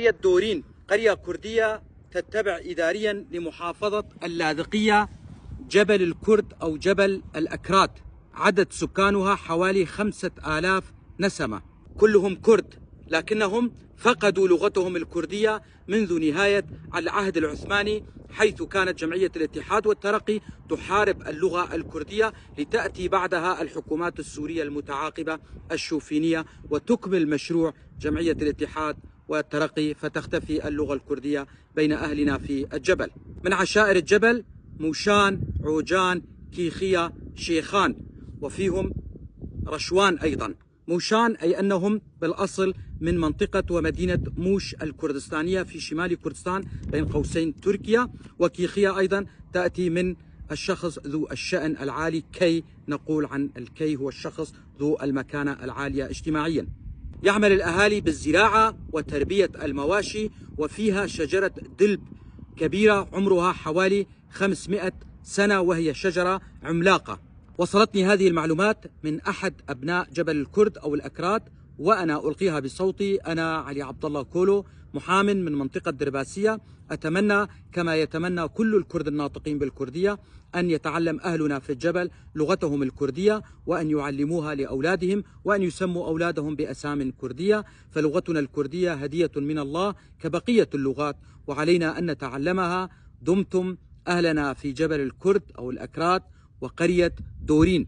قرية دورين قرية كردية تتبع إداريا لمحافظة اللاذقية جبل الكرد أو جبل الأكراد. عدد سكانها حوالي 5000 نسمة، كلهم كرد، لكنهم فقدوا لغتهم الكردية منذ نهاية العهد العثماني، حيث كانت جمعية الاتحاد والترقي تحارب اللغة الكردية، لتأتي بعدها الحكومات السورية المتعاقبة الشوفينية وتكمل مشروع جمعية الاتحاد والترقي، فتختفي اللغة الكردية بين أهلنا في الجبل. من عشائر الجبل موشان، عوجان، كيخية، شيخان، وفيهم رشوان أيضا. موشان أي أنهم بالأصل من منطقة ومدينة موش الكردستانية في شمال كردستان بين قوسين تركيا. وكيخية أيضا تأتي من الشخص ذو الشأن العالي، كي نقول عن الكي هو الشخص ذو المكانة العالية اجتماعيا. يعمل الأهالي بالزراعة وتربية المواشي، وفيها شجرة دلب كبيرة عمرها حوالي 500 سنة، وهي شجرة عملاقة. وصلتني هذه المعلومات من أحد أبناء جبل الكرد أو الأكراد، وأنا ألقيها بصوتي. أنا علي عبد الله كولو، محام من منطقة درباسية. أتمنى كما يتمنى كل الكرد الناطقين بالكردية أن يتعلم أهلنا في الجبل لغتهم الكردية، وأن يعلموها لأولادهم، وأن يسموا أولادهم بأسام كردية، فلغتنا الكردية هدية من الله كبقية اللغات، وعلينا أن نتعلمها. دمتم أهلنا في جبل الكرد أو الأكراد وقرية دورين.